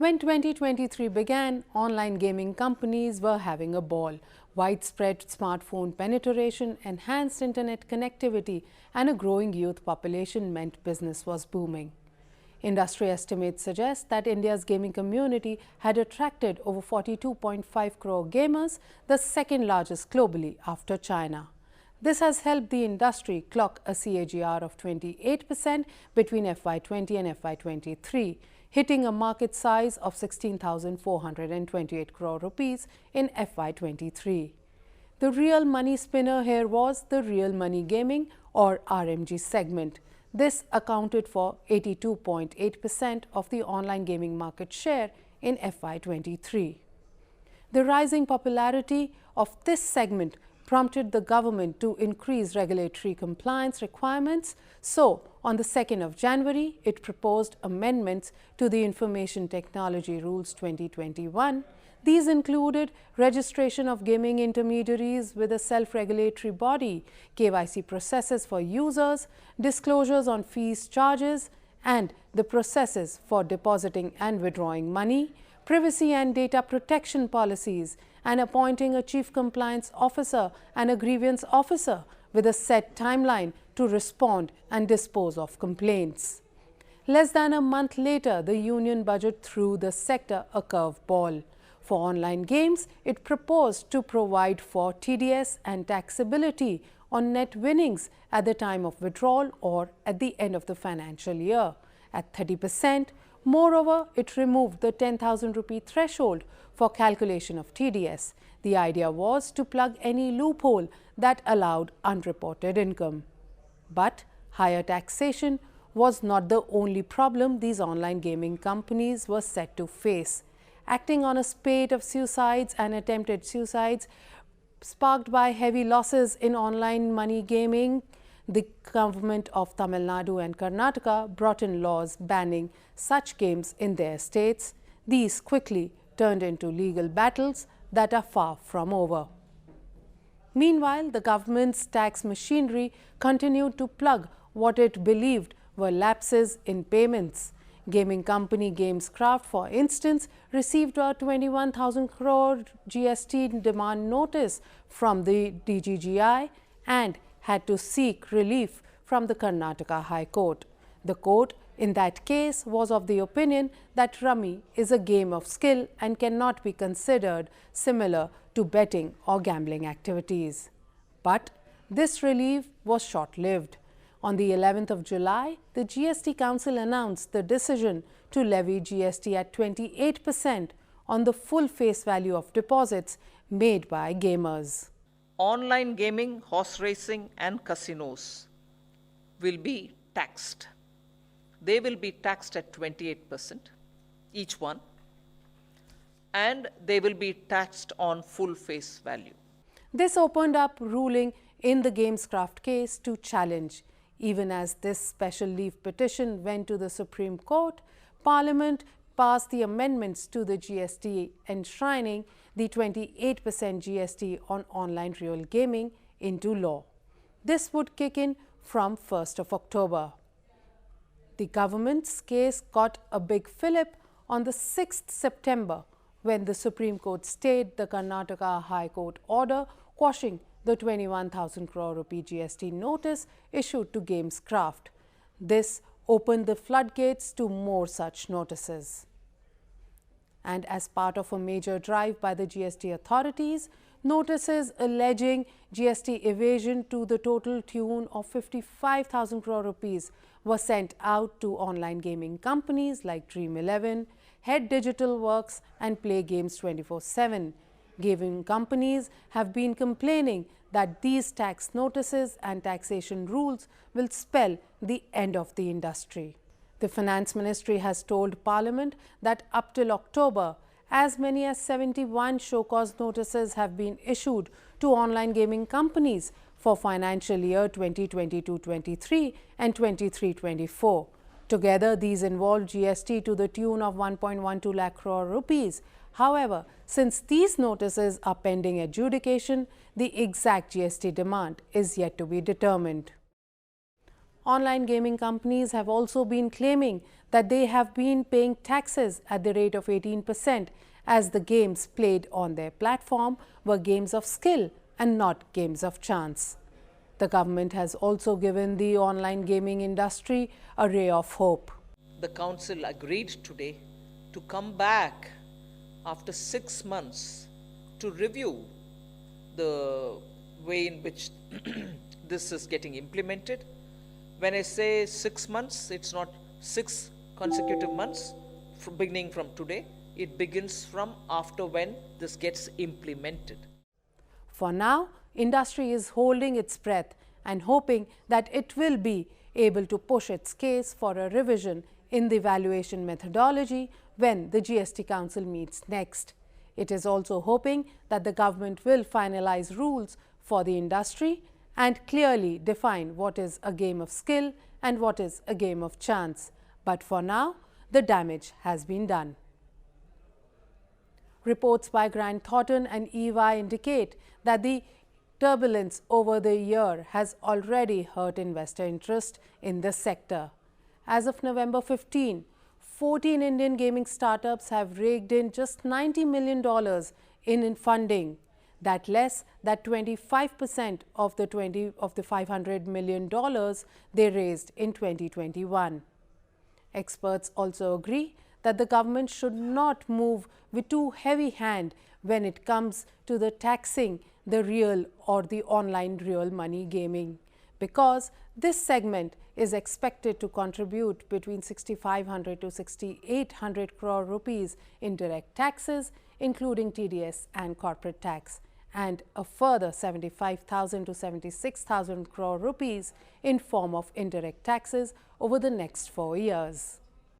When 2023 began, online gaming companies were having a ball. Widespread smartphone penetration, enhanced internet connectivity, and a growing youth population meant business was booming. Industry estimates suggest that India's gaming community had attracted over 42.5 crore gamers, the second largest globally after China. This has helped the industry clock a CAGR of 28% between FY20 and FY23, hitting a market size of 16,428 crore rupees in FY23. The real money spinner here was the real money gaming or RMG segment. This accounted for 82.8% of the online gaming market share in FY23. The rising popularity of this segment prompted the government to increase regulatory compliance requirements. So, on the 2nd of January, it proposed amendments to the Information Technology Rules 2021. These included registration of gaming intermediaries with a self-regulatory body, KYC processes for users, disclosures on fees charges, and the processes for depositing and withdrawing money, privacy and data protection policies, and appointing a chief compliance officer and a grievance officer with a set timeline to respond and dispose of complaints. Less than a month later, the union budget threw the sector a curveball. For online games, it proposed to provide for TDS and taxability on net winnings at the time of withdrawal or at the end of the financial year at 30%. Moreover, it removed the 10,000 rupee threshold for calculation of TDS. The idea was to plug any loophole that allowed unreported income. But higher taxation was not the only problem these online gaming companies were set to face. Acting on a spate of suicides and attempted suicides sparked by heavy losses in online money gaming, the government of Tamil Nadu and Karnataka brought in laws banning such games in their states. These quickly turned into legal battles that are far from over. Meanwhile, the government's tax machinery continued to plug what it believed were lapses in payments. Gaming company Gamescraft, for instance, received a 21,000 crore GST demand notice from the DGGI and had to seek relief from the Karnataka High Court. The court in that case was of the opinion that rummy is a game of skill and cannot be considered similar to betting or gambling activities. But this relief was short-lived. On the 11th of July, the GST Council announced the decision to levy GST at 28% on the full face value of deposits made by gamers. Online gaming, horse racing and casinos will be taxed. They will be taxed at 28%, each one, and they will be taxed on full face value. This opened up ruling in the Gamescraft case to challenge. Even as this special leave petition went to the Supreme Court, Parliament passed the amendments to the GST enshrining the 28% GST on online real gaming into law. This would kick in from 1st of October. The government's case got a big fillip on the 6th September when the Supreme Court stayed the Karnataka High Court order quashing the 21,000 crore rupee GST notice issued to Gamescraft. This opened the floodgates to more such notices. And as part of a major drive by the GST authorities, notices alleging GST evasion to the total tune of 55,000 crore rupees were sent out to online gaming companies like Dream11, Head Digital Works and Play Games 24/7. Gaming companies have been complaining that these tax notices and taxation rules will spell the end of the industry. The Finance Ministry has told Parliament that up till October, as many as 71 show-cause notices have been issued to online gaming companies for financial year 2022-23 and 23-24. Together, these involve GST to the tune of 1.12 lakh crore rupees. However, since these notices are pending adjudication, the exact GST demand is yet to be determined. online gaming companies have also been claiming that they have been paying taxes at the rate of 18%, as the games played on their platform were games of skill and not games of chance. The government has also given the online gaming industry a ray of hope. The council agreed today to come back after 6 months to review the way in which this is getting implemented. When I say 6 months, it's not 6 consecutive months beginning from today. It begins from after when this gets implemented. For now, industry is holding its breath and hoping that it will be able to push its case for a revision in the valuation methodology when the GST Council meets next. It is also hoping that the government will finalize rules for the industry and clearly define what is a game of skill and what is a game of chance. But for now, the damage has been done. Reports by Grant Thornton and EY indicate that the turbulence over the year has already hurt investor interest in this sector. As of November 15, 14 Indian gaming startups have raked in just $90 million in funding. That less than 25% of the $500 million they raised in 2021. Experts also agree that the government should not move with too heavy hand when it comes to the taxing the real or the online real money gaming, because this segment is expected to contribute between 6,500 to 6,800 crore rupees in direct taxes, including TDS and corporate tax, and a further 75,000 to 76,000 crore rupees in form of indirect taxes over the next 4 years.